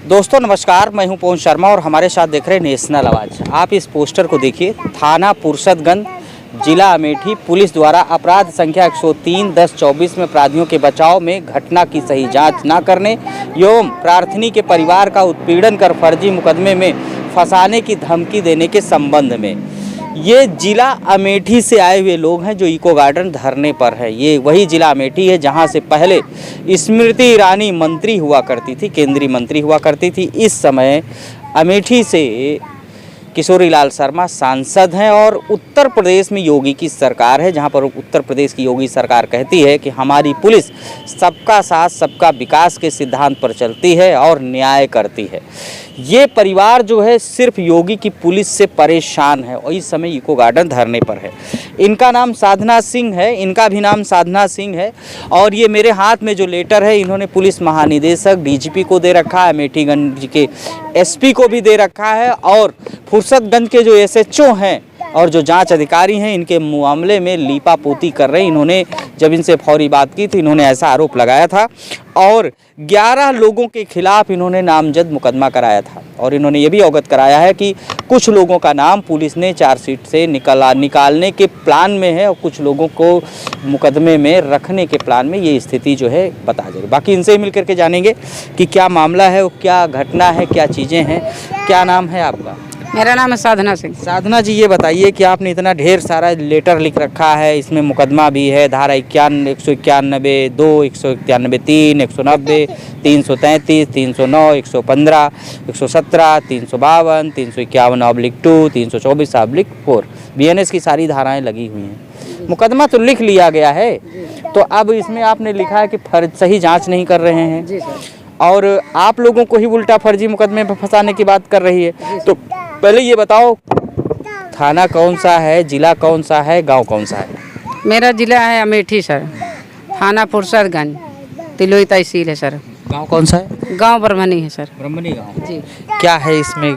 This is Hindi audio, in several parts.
दोस्तों नमस्कार, मैं हूं पवन शर्मा और हमारे साथ देख रहे हैं नेशनल आवाज़। आप इस पोस्टर को देखिए। थाना पुरुषोत्तमगंज, जिला अमेठी, पुलिस द्वारा अपराध संख्या 103/10/24 में अपराधियों के बचाव में घटना की सही जांच न करने एवं प्रार्थनी के परिवार का उत्पीड़न कर फर्जी मुकदमे में फंसाने की धमकी देने के संबंध में ये जिला अमेठी से आए हुए लोग हैं जो इको गार्डन धरने पर है। ये वही जिला अमेठी है जहां से पहले स्मृति ईरानी मंत्री हुआ करती थी, केंद्रीय मंत्री हुआ करती थी। इस समय अमेठी से किशोरीलाल शर्मा सांसद हैं और उत्तर प्रदेश में योगी की सरकार है, जहां पर उत्तर प्रदेश की योगी सरकार कहती है कि हमारी पुलिस सबका साथ सबका विकास के सिद्धांत पर चलती है और न्याय करती है। ये परिवार जो है सिर्फ योगी की पुलिस से परेशान है और इस समय इको गार्डन धरने पर है। इनका नाम साधना सिंह है, इनका भी नाम साधना सिंह है और ये मेरे हाथ में जो लेटर है इन्होंने पुलिस महानिदेशक डीजीपी को दे रखा है, अमेठीगंज के एसपी को भी दे रखा है और फुर्सतगंज के जो एसएचओ हैं और जो जांच अधिकारी हैं इनके मामले में लीपापोती कर रहे हैं। इन्होंने जब इनसे फौरी बात की तो इन्होंने ऐसा आरोप लगाया था और 11 लोगों के खिलाफ इन्होंने नामजद मुकदमा कराया था और इन्होंने ये भी अवगत कराया है कि कुछ लोगों का नाम पुलिस ने चार्जशीट से निकालने के प्लान में है और कुछ लोगों को मुकदमे में रखने के प्लान में। ये स्थिति जो है बता जाएगी। बाकी इनसे ही मिल करके जानेंगे कि क्या मामला है, क्या घटना है, क्या चीज़ें हैं। क्या नाम है आपका? मेरा नाम है साधना सिंह। साधना जी, ये बताइए कि आपने इतना ढेर सारा लेटर लिख रखा है, इसमें मुकदमा भी है, धारा 191, 2, 191, 3, 190, 333, 309, 115, 117, 352, 351/2, 324/4 BNS की सारी धाराएं लगी हुई हैं। मुकदमा तो लिख लिया गया है, तो अब इसमें आपने लिखा है कि सही जाँच नहीं कर रहे हैं जी सर। और आप लोगों को ही उल्टा फर्जी मुकदमे में फंसाने की बात कर रही है। तो पहले ये बताओ, थाना कौन सा है, जिला कौन सा है, गांव कौन सा है? मेरा जिला है अमेठी सर, थाना पुरुषोत्तमगंज, तिलोई तहसील है सर। गांव कौन सा है? गांव ब्रह्मणी है सर। ब्रह्मणी गांव जी। क्या है इसमें,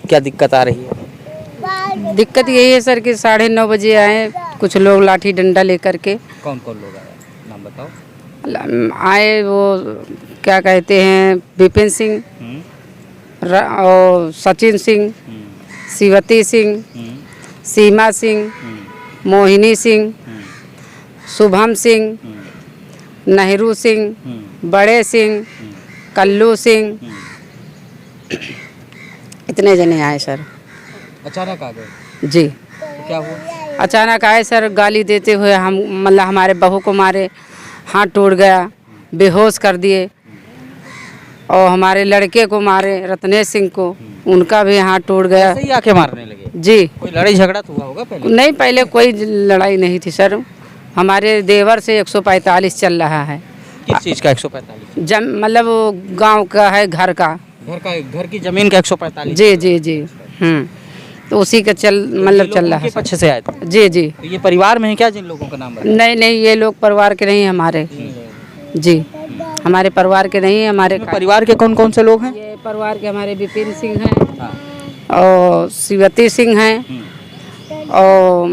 क्या दिक्कत आ रही है? दिक्कत यही है सर कि 9:30 बजे आए कुछ लोग लाठी डंडा लेकर के। कौन कौन लोग आए, नाम बताओ। आए वो क्या कहते हैं, विपिन सिंह और सचिन सिंह, शिवती सिंह, सीमा सिंह, मोहिनी सिंह, शुभम सिंह, नेहरू सिंह, बड़े सिंह, कल्लू सिंह, इतने जने आए सर। अचानक आ गए जी। तो क्या हुआ? अचानक आए सर, गाली देते हुए हम मतलब हमारे बहू को मारे, हाथ टूट गया, बेहोश कर दिए और हमारे लड़के को मारे, रत्नेश सिंह को, उनका भी हाथ टूट गया। ऐसे ही आके मारने लगे? जी। कोई लड़ाई झगड़ा तो हुआ होगा पहले? नहीं, पहले कोई लड़ाई नहीं थी सर। हमारे देवर से 145 चल रहा है। किस चीज़ का 145? मतलब वो गांव का है, घर घर की जमीन का 145? जी जी जी। तो उसी का मतलब चल रहा है। पीछे से आए थे? जी जी। तो ये परिवार में है क्या जिन लोगों का नाम बताया? नहीं नहीं, ये लोग परिवार के नहीं हमारे। जी, हमारे परिवार के नहीं, हमारे परिवार के कौन कौन से लोग हैं? ये परिवार के हमारे विपिन सिंह हैं और शिवती सिंह हैं और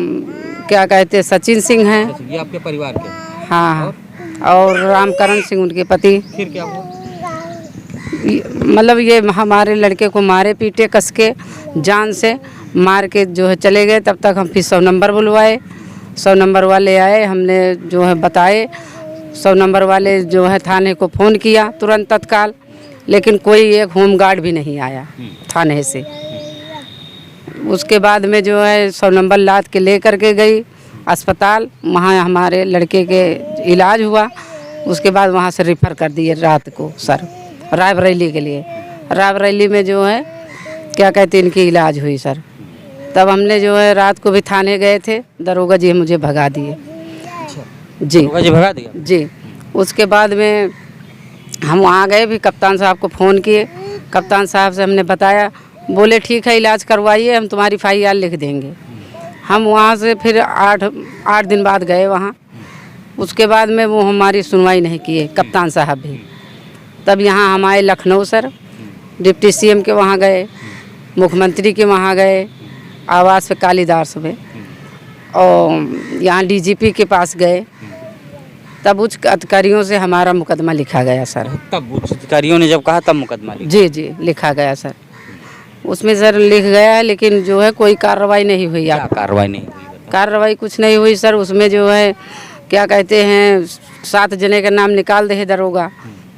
क्या कहते हैं, सचिन सिंह हैं। ये आपके परिवार के? हाँ। और रामकरण सिंह उनके पति। फिर क्या हुआ? मतलब ये हमारे लड़के को मारे पीटे, कस के जान से मार के जो है चले गए। तब तक हम फिर 100 नंबर बुलवाए, 100 नंबर वाले आए, हमने जो है बताए, 100 नंबर वाले जो है थाने को फ़ोन किया तुरंत तत्काल, लेकिन कोई एक होमगार्ड भी नहीं आया थाने से। उसके बाद में जो है 100 नंबर लाद के ले कर के गई अस्पताल, वहाँ हमारे लड़के के इलाज हुआ। उसके बाद वहाँ से रिफ़र कर दिए रात को सर रायबरेली के लिए। रायबरेली में जो है क्या कहते हैं, इनकी इलाज हुई सर। तब हमने जो है रात को भी थाने गए थे, दरोगा जी मुझे भगा दिए। जी, दरोगा जी भगा दिया? जी। उसके बाद में हम वहाँ गए भी, कप्तान साहब को फ़ोन किए, कप्तान साहब से हमने बताया, बोले ठीक है इलाज करवाइए, हम तुम्हारी FIR लिख देंगे। हम वहाँ से फिर 8 दिन बाद गए वहाँ। उसके बाद में वो हमारी सुनवाई नहीं किए कप्तान साहब भी। तब यहाँ हम आए लखनऊ सर, डिप्टी CM के वहाँ गए, मुख्यमंत्री के वहाँ गए, आवास पे कालीदास में, और यहाँ DGP के पास गए। तब उच्च अधिकारियों से हमारा मुकदमा लिखा गया सर। तब उच्च अधिकारियों ने जब कहा तब मुकदमा लिखा। जी जी लिखा गया सर, उसमें सर लिख गया है, लेकिन जो है कोई कार्रवाई नहीं हुई। क्या कार्रवाई नहीं हुई? कार्रवाई कुछ नहीं हुई सर। उसमें जो है क्या कहते हैं 7 जने का नाम निकाल दे है दरोगा,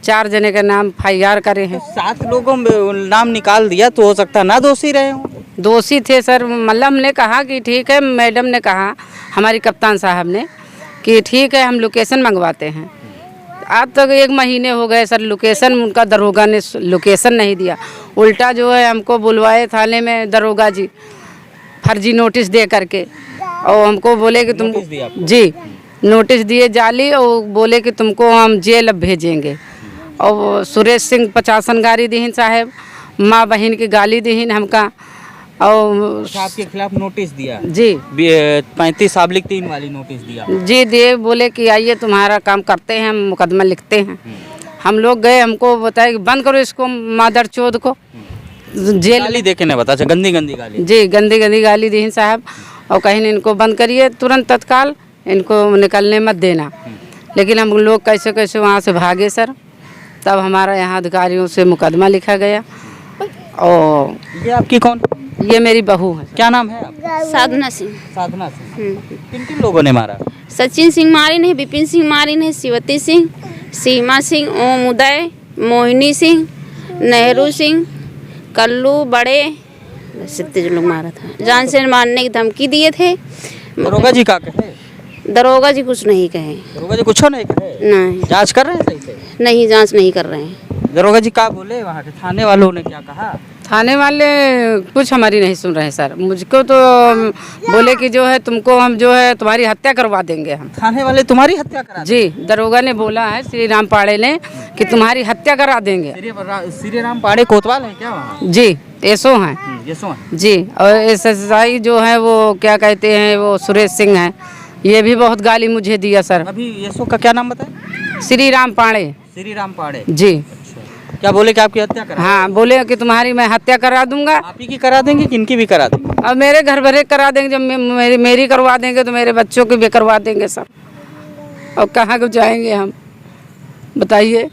4 जने का नाम FIR करे हैं। 7 लोगों में नाम निकाल दिया तो हो सकता ना दोषी रहे हो। दोषी थे सर। मल्लम ने कहा कि ठीक है, मैडम ने कहा, हमारी कप्तान साहब ने, कि ठीक है हम लोकेशन मंगवाते हैं। आज तक 1 महीने हो गए सर, लोकेशन उनका दरोगा ने लोकेशन नहीं दिया। उल्टा जो है हमको बुलवाए थाने में दरोगा जी, फर्जी नोटिस दे करके, और हमको बोले कि तुम नोटिस दिया आपको? जी नोटिस दिए जाली, और बोले कि तुमको हम जेल अब भेजेंगे। और सुरेश सिंह 50 गाली दीहिन साहब, माँ बहन की गाली दीहिन हमका। और आपके खिलाफ नोटिस दिया जी 35/3 वाली नोटिस दिया जी दिए, बोले कि आइए तुम्हारा काम करते हैं, हम मुकदमा लिखते हैं। हम लोग गए, हमको बताया कि बंद करो इसको मादर चोद को, जेल गाली देके नहीं बता, गंदी गंदी गाली। जी गंदी गंदी गाली दी साहब, और कहीं इनको बंद करिए तुरंत तत्काल, इनको निकलने मत देना। लेकिन हम लोग कैसे कैसे वहाँ से भागे सर। तब हमारा यहाँ अधिकारियों से मुकदमा लिखा गया। और ये आपकी कौन? ये मेरी बहू है। क्या नाम है आपका? साधना सिंह। साधना सिंह। किन किन लोगों ने मारा? सचिन सिंह मारिन है, विपिन सिंह मारिन है, शिवती सिंह, सीमा सिंह, ओम उदय, मोहिनी सिंह, नेहरू सिंह, कल्लू बड़े, बस इतने जो लोग मारा था। जान से मारने की धमकी दिए थे। दरोगा जी का कहे? दरोगा जी कुछ नहीं कहे। दरोगा जी कुछ नहीं कहे? नहीं जांच कर रहे हैं सही से? नहीं, जांच नहीं कर रहे हैं। दरोगा जी क्या बोले? वहाँ के थाने वालों ने क्या कहा? थाने वाले कुछ हमारी नहीं सुन रहे सर। मुझको तो बोले कि जो है तुमको हम जो है तुम्हारी हत्या करवा देंगे हम। थाने वाले तुम्हारी हत्या करा जी दरोगा ने बोला है, श्री राम पाड़े ने, कि तुम्हारी हत्या करा देंगे। श्री राम पाड़े कोतवाल है क्या वहाँ? जी एसओ हैं। यशो है। जी, और SSI जो है वो क्या कहते हैं, वो सुरेश सिंह हैं। ये भी बहुत गाली मुझे दिया सर। अभी यशो का क्या नाम बताए? श्री राम पाड़े। श्री राम पाड़े। जी क्या बोले कि आपकी हत्या करा? हाँ, बोले कि तुम्हारी मैं हत्या करा दूंगा, आप ही की करा देंगे कि इनकी भी करा देंगे? और मेरे घर भरे करा देंगे। जब मेरी करवा देंगे तो मेरे बच्चों की भी करवा देंगे सर। और कहाँ को जाएंगे हम, बताइए।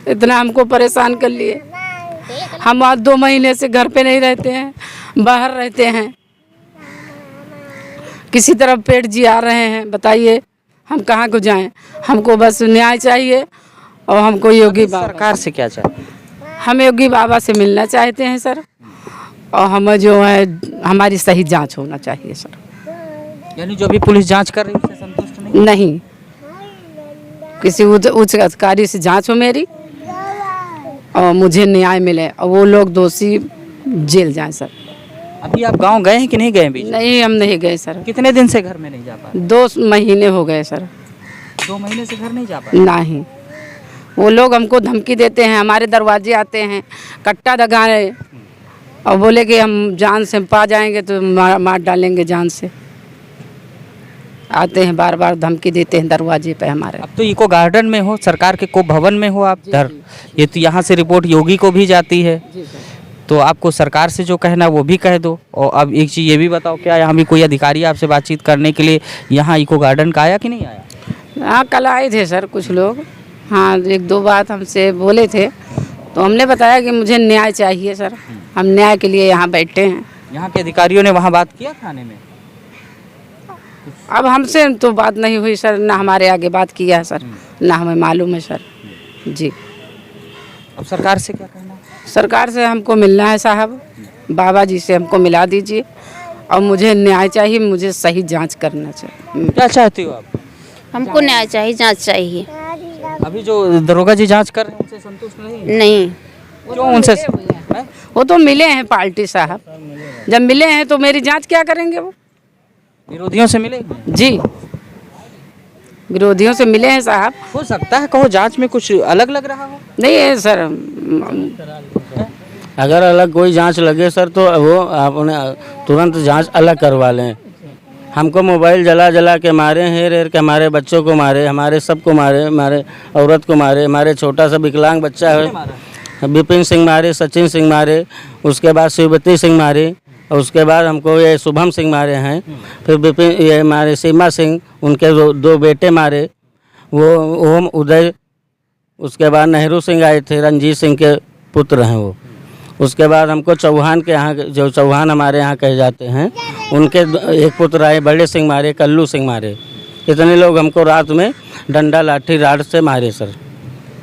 इतना हमको परेशान कर लिए। हम आज 2 महीने से घर पे नहीं रहते हैं, बाहर रहते हैं, किसी तरफ पेट जिया रहे हैं। बताइए हम कहाँ को जाएं। हमको बस न्याय चाहिए, और हमको योगी बाबा, सरकार से क्या चाहते? हम योगी बाबा से मिलना चाहते हैं सर। और हमें जो है हमारी सही जांच होना चाहिए सर। यानी जो भी पुलिस जांच कर रही है उससे संतुष्ट नहीं? नहीं, किसी उच्च अधिकारी से जांच हो मेरी, और मुझे न्याय मिले, और वो लोग दोषी जेल जाएं सर। अभी आप गांव गए हैं कि नहीं गए? बीच नहीं, हम नहीं गए सर। कितने दिन से घर में नहीं जा पा रहे? 2 महीने हो गए सर। 2 महीने से घर नहीं जा पा रहे? नहीं, वो लोग हमको धमकी देते हैं, हमारे दरवाजे आते हैं, कट्टा दगाए, और बोले कि हम जान से पा जाएंगे तो मार डालेंगे जान से। आते हैं बार बार धमकी देते हैं दरवाजे पे हमारे। अब तो इको गार्डन में हो, सरकार के को भवन में हो आप धर, ये तो यहाँ से रिपोर्ट योगी को भी जाती है, तो आपको सरकार से जो कहना वो भी कह दो। और अब एक चीज़ ये भी बताओ, क्या यहाँ भी कोई अधिकारी आपसे बातचीत करने के लिए यहाँ इको गार्डन का आया कि नहीं आया? हाँ, कल आए थे सर कुछ लोग। हाँ, 1-2 बात हमसे बोले थे, तो हमने बताया कि मुझे न्याय चाहिए सर। हम न्याय के लिए यहाँ बैठे हैं। यहाँ के अधिकारियों ने वहाँ बात किया थाने में? अब हमसे तो बात नहीं हुई सर, ना हमारे आगे बात किया है सर, ना हमें मालूम है सर। जी, अब सरकार से क्या कहना? सरकार से हमको मिलना है साहब, बाबा जी से हमको मिला दीजिए, और मुझे न्याय चाहिए, मुझे सही जांच करना चाहिए। क्या चाहती हो आप? हमको न्याय चाहिए, जांच चाहिए। अभी जो दरोगा जी जांच कर रहे हैं उनसे संतुष्ट नहीं? नहीं, क्यों उनसे? वो तो मिले हैं पार्टी साहब, जब मिले हैं तो मेरी जांच क्या करेंगे वो? विरोधियों से मिले? जी, विरोधियों से मिले हैं साहब। हो सकता है कहो जांच में कुछ अलग लग रहा हो। नहीं है सर, अगर अलग कोई जांच लगे सर तो वो आपने तुरंत जांच अलग करवा लें। हमको मोबाइल जला जला के मारे, हेर हेर के हमारे बच्चों को मारे, हमारे सबको मारे, हमारे औरत को मारे, हमारे छोटा सा विकलांग बच्चा है विपिन सिंह मारे, सचिन सिंह मारे, उसके बाद शिवती सिंह मारे, और उसके बाद हमको ये शुभम सिंह मारे हैं, फिर विपिन ये मारे सीमा सिंह, उनके दो बेटे मारे, वो ओम उदय, उसके बाद नेहरू सिंह आए थे, रंजीत सिंह के पुत्र हैं वो। उसके बाद हमको चौहान के यहाँ, जो चौहान हमारे यहाँ कहे जाते हैं, उनके एक पुत्र आए, बड़े सिंह मारे, कल्लू सिंह मारे। इतने लोग हमको रात में डंडा लाठी राड से मारे सर।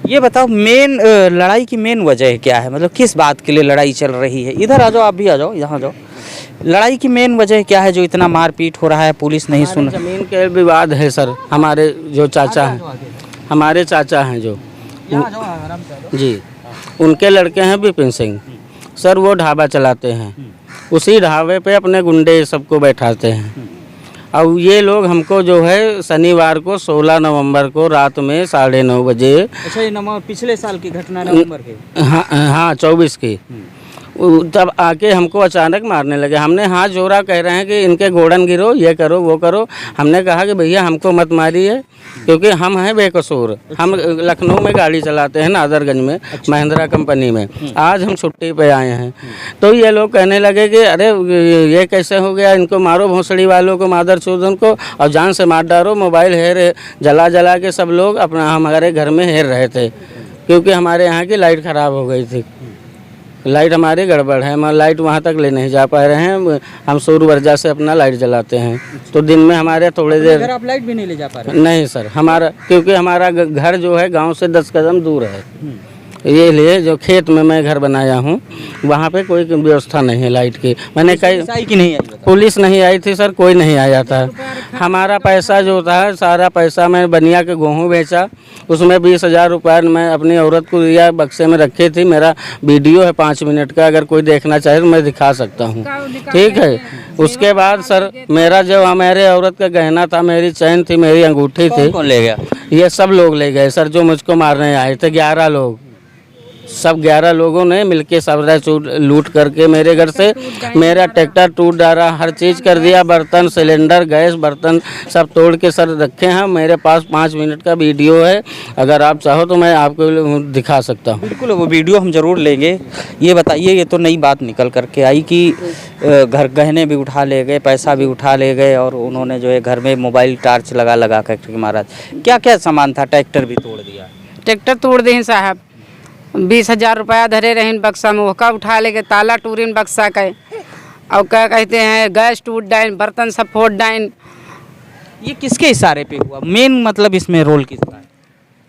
ये बताओ मेन लड़ाई की मेन वजह क्या है, मतलब किस बात के लिए लड़ाई चल रही है? इधर आ जाओ, आप भी आ जाओ, यहाँ जाओ। लड़ाई की मेन वजह क्या है जो इतना मारपीट हो रहा है, पुलिस नहीं सुन? जमीन के विवाद है सर। हमारे जो चाचा हैं, हमारे चाचा हैं जो जी, उनके लड़के हैं विपिन सिंह सर, वो ढाबा चलाते हैं। उसी ढाबे पे अपने गुंडे सबको बैठाते हैं। अब ये लोग हमको जो है शनिवार को 16 नवंबर को रात में 9:30 बजे, अच्छा ये पिछले साल की घटना नवंबर के? हाँ 24 की, तब आके हमको अचानक मारने लगे। हमने हाथ जोड़ा, कह रहे हैं कि इनके घोड़न गिरो, ये करो वो करो। हमने कहा कि भैया हमको मत मारिए, क्योंकि हम हैं बेकसूर। हम लखनऊ में गाड़ी चलाते हैं, नादरगंज में, महिंद्रा कंपनी में। आज हम छुट्टी पे आए हैं। तो ये लोग कहने लगे कि अरे ये कैसे हो गया, इनको मारो भोंसड़ी वालों को, मादर चौधन को, और जान से मार डालो। मोबाइल हेर जला जला के सब लोग अपना हमारे घर में हेर रहे थे, क्योंकि हमारे यहाँ की लाइट ख़राब हो गई थी। लाइट हमारी गड़बड़ है, हम लाइट वहाँ तक ले नहीं जा पा रहे हैं। हम सौर ऊर्जा से अपना लाइट जलाते हैं, तो दिन में हमारे थोड़ी देर। आप लाइट भी नहीं ले जा पा रहे? नहीं सर, हमारा क्योंकि हमारा घर जो है गांव से 10 कदम दूर है। ये लिए जो खेत में मैं घर बनाया हूँ, वहाँ पे कोई व्यवस्था नहीं है लाइट की। मैंने कई की नहीं आई? पुलिस नहीं आई थी सर, कोई नहीं आया था। हमारा पैसा जो था, सारा पैसा मैं बनिया के गेहूँ बेचा, उसमें 20,000 रुपये मैं अपनी औरत को दिया, बक्से में रखी थी। मेरा वीडियो है 5 मिनट का, अगर कोई देखना चाहे तो मैं दिखा सकता हूँ, ठीक है। उसके बाद सर मेरा जो मेरे औरत का गहना था, मेरी चैन थी, मेरी अंगूठी थी, कौन ले गया? ये सब लोग ले गए सर, जो मुझको मारने आए थे। 11 लोग, सब 11 लोगों ने मिलके सब लूट करके मेरे घर से मेरा ट्रैक्टर टूट डाला, हर चीज़ कर दिया। बर्तन, सिलेंडर, गैस, बर्तन सब तोड़ के सर रखे हैं। मेरे पास 5 मिनट का वीडियो है, अगर आप चाहो तो मैं आपको दिखा सकता हूँ। बिल्कुल, वो वीडियो हम ज़रूर लेंगे। ये बताइए, ये तो नई बात निकल करके आई कि घर गहने भी उठा ले गए, पैसा भी उठा ले गए, और उन्होंने जो है घर में मोबाइल टार्च लगा करके मारा। क्या क्या सामान था? ट्रैक्टर भी तोड़ दिया? ट्रैक्टर तोड़ दें साहब, 20,000 रुपया धरे रहें बक्सा में, वह उठा लेके ताला टूरिन बक्सा का, और क्या कहते हैं गैस टूट डाइन, बर्तन सब फोड़ डाइन। ये किसके इशारे पे हुआ? मेन मतलब इसमें रोल किसका है?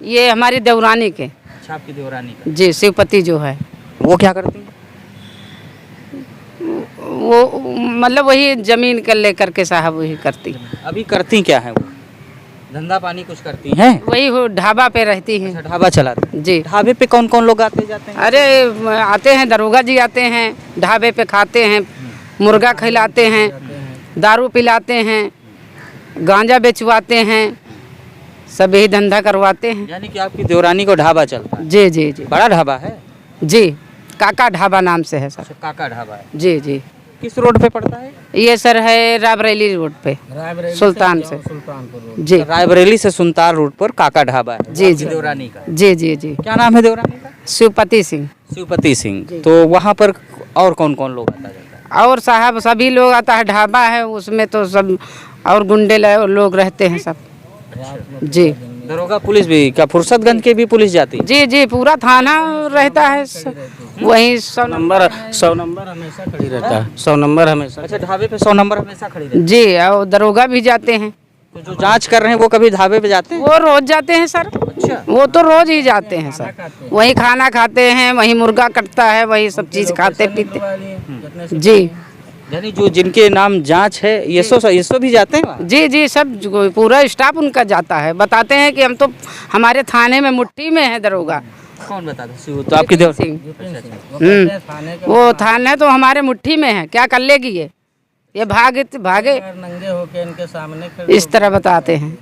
ये हमारी देवरानी के। अच्छा, आपकी देवरानी का? जी, शिवपति जो है वो क्या करती हैं? वो मतलब वही जमीन कर ले करके साहब वही करती। अभी करती क्या है वो? धंधा पानी कुछ करती हैं? वही वो ढाबा पे रहती हैं। अच्छा, ढाबा चलाती हैं। जी। ढाबे पे कौन कौन लोग आते जाते हैं? अरे आते हैं, दरोगा जी आते हैं, ढाबे पे खाते हैं, मुर्गा खिलाते हैं, दारू पिलाते हैं, गांजा बेचवाते हैं, सब यही धंधा करवाते हैं। यानी कि आपकी देवरानी को ढाबा चलता है? जी जी जी। बड़ा ढाबा है? जी, काका ढाबा नाम से है सर। अच्छा, काका ढाबा है। जी जी। किस रोड पे पड़ता है? ये सर है रायबरेली रोड पे, सुल्तान से। जी, रायबरेली से सुल्तान रोड पर काका ढाबा है। जी जी। देवरानी का? जी जी जी। क्या नाम है देवरानी का? शिवपति सिंह। शिवपति सिंह। तो वहाँ पर और कौन कौन लोग आता जाता है? और साहब सभी लोग आता है, ढाबा है उसमें तो सब और गुंडे लोग रहते हैं सब। जी। दरोगा पुलिस भी? क्या फुर्सतगंज के भी पुलिस जाती है? जी जी, पूरा थाना रहता है वही 100 नंबर 100 नंबर हमेशा खड़ी रहता है। 100 नंबर हमेशा। अच्छा, ढाबे पे 100 नंबर हमेशा खड़ी रहती है? जी, और दरोगा भी जाते हैं। तो जो जांच कर रहे हैं वो कभी ढाबे पे जाते हैं? वो रोज जाते हैं सर। अच्छा। वो तो रोज ही जाते हैं सर, वही खाना खाते हैं, वही मुर्गा कटता है, वही सब चीज खाते पीते। जी यानी जो जिनके नाम जांच है, ये भी जाते हैं वहाँ? जी जी, सब पूरा स्टाफ उनका जाता है। बताते हैं कि हम तो हमारे थाने में मुट्ठी में है दरोगा। कौन बताता है? तो आपकी देवर सिंह। वो थाने तो हमारे मुट्ठी में है, क्या कर लेगी ये भागे नंगे होके इनके सामने इस तरह बताते हैं।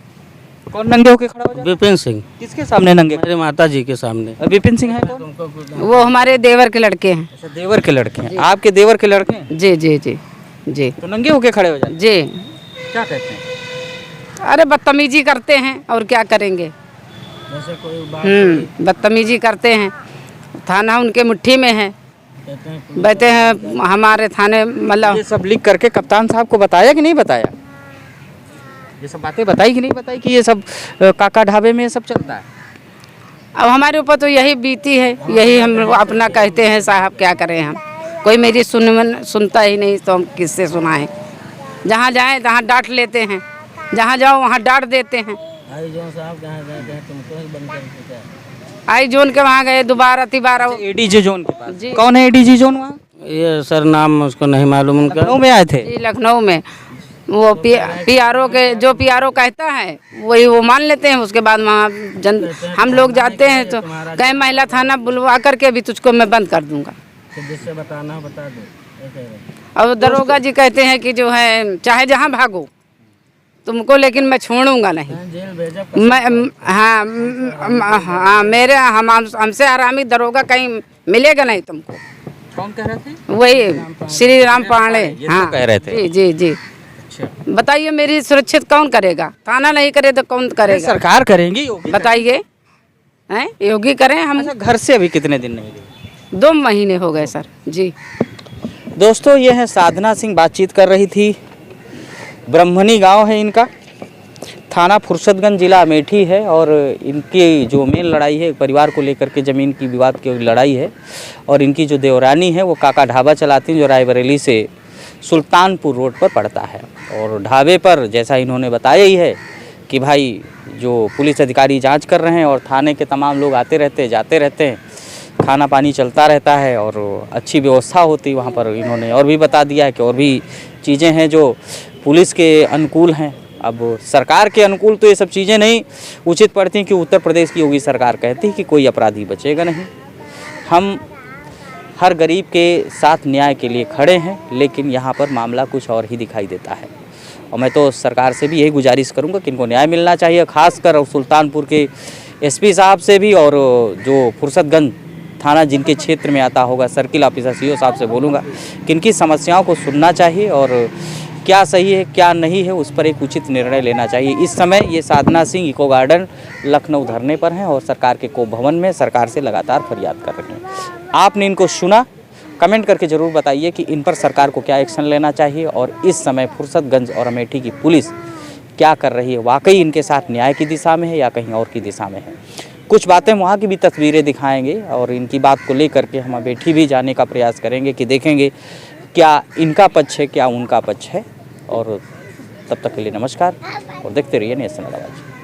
कौन नंगे होके खड़ा हो जाता है? विपिन सिंह। किसके सामने नंगे? मेरे माता जी के सामने। विपिन सिंह है कौन? वो हमारे देवर के लड़के हैं। अच्छा, देवर के लड़के हैं? आपके देवर के लड़के हैं? जी जी जी जी। तो नंगे होके खड़े हो जाते? जी। क्या कहते हैं? अरे बदतमीजी करते हैं, और क्या करेंगे। जैसे कोई बदतमीजी करते हैं। थाना उनके मुट्ठी में है, बैठे हैं हमारे थाने, मतलब ये सब लिख करके कप्तान साहब को बताया कि नहीं बताया? ये सब बातें बताई कि नहीं बताई कि ये सब काका ढाबे में ये सब चलता है? अब हमारे ऊपर तो यही बीती है, यही हम लोग अपना कहते हैं साहब, क्या करें हम। कोई मेरी सुनता ही नहीं, तो हम किससे सुनाएं। जहाँ जाएं तहाँ डांट लेते हैं, जहाँ जाओ वहाँ डांट देते हैं। आई जोन साहब कहाँ गए हैं, तुमको ही बंद कर देता है। आई जोन के वहाँ गए दोबारा तिबारा। एडीजी जोन के पास जी। कौन है एडीजी जोन वहाँ? ये सर नाम उसको नहीं मालूम उनका। लखनऊ में आए थे? जी लखनऊ में। वो पीआरओ के जो पीआरओ कहता है वही वो मान लेते हैं। उसके बाद वहाँ हम लोग जाते हैं तो कहीं महिला थाना बुलवा करके भी तुझको मैं बंद कर दूंगा। जिससे बताना बता दो। और दरोगा जी कहते हैं कि जो है चाहे जहाँ भागो तुमको, लेकिन मैं छोड़ूंगा नहीं। जेल भेजा मैं हाँ मेरे हमसे हरामी दरोगा कहीं मिलेगा नहीं तुमको। कौन कह रहे थे? वही श्री राम पांडे। ये तो हाँ कह रहे थे। जी जी जी। अच्छा, बताइए मेरी सुरक्षित कौन करेगा? थाना नहीं करे तो कौन करेगा? सरकार करेंगी, योगी बताइए, हैं योगी करें हम। अच्छा, घर से अभी कितने दिन नहीं गए? 2 महीने हो गए सर जी। दोस्तों ये है साधना सिंह, बातचीत कर रही थी। ब्रह्मणी गांव है इनका, थाना फुर्सतगंज, जिला अमेठी है। और इनकी जो मेन लड़ाई है परिवार को लेकर के, ज़मीन की विवाद की लड़ाई है। और इनकी जो देवरानी है वो काका ढाबा चलाती हैं, जो रायबरेली से सुल्तानपुर रोड पर पड़ता है। और ढाबे पर जैसा इन्होंने बताया ही है कि भाई जो पुलिस अधिकारी जांच कर रहे हैं और थाने के तमाम लोग आते रहते जाते रहते हैं, खाना पानी चलता रहता है और अच्छी व्यवस्था होती वहाँ पर। इन्होंने और भी बता दिया है कि और भी चीज़ें हैं जो पुलिस के अनुकूल हैं। अब सरकार के अनुकूल तो ये सब चीज़ें नहीं उचित पड़ती कि उत्तर प्रदेश की योगी सरकार कहती है कि कोई अपराधी बचेगा नहीं। हम हर गरीब के साथ न्याय के लिए खड़े हैं, लेकिन यहाँ पर मामला कुछ और ही दिखाई देता है। और मैं तो सरकार से भी यही गुजारिश करूँगा कि इनको न्याय मिलना चाहिए, खासकर सुल्तानपुर के एसपी साहब से भी, और जो फुर्सतगंज थाना जिनके क्षेत्र में आता होगा सर्किल ऑफिसर सीओ साहब से बोलूँगा कि इनकी समस्याओं को सुनना चाहिए और क्या सही है क्या नहीं है उस पर एक उचित निर्णय लेना चाहिए। इस समय ये साधना सिंह इको गार्डन लखनऊ धरने पर हैं और सरकार के कोप भवन में सरकार से लगातार फरियाद कर रहे हैं। आपने इनको सुना, कमेंट करके ज़रूर बताइए कि इन पर सरकार को क्या एक्शन लेना चाहिए और इस समय फुर्सतगंज और अमेठी की पुलिस क्या कर रही है, वाकई इनके साथ न्याय की दिशा में है या कहीं और की दिशा में है। कुछ बातें वहाँ की भी तस्वीरें दिखाएंगे और इनकी बात को लेकर के हम अमेठी भी जाने का प्रयास करेंगे कि देखेंगे क्या इनका पक्ष है क्या उनका पक्ष है। और तब तक के लिए नमस्कार और देखते रहिए नेशनल आवाज़।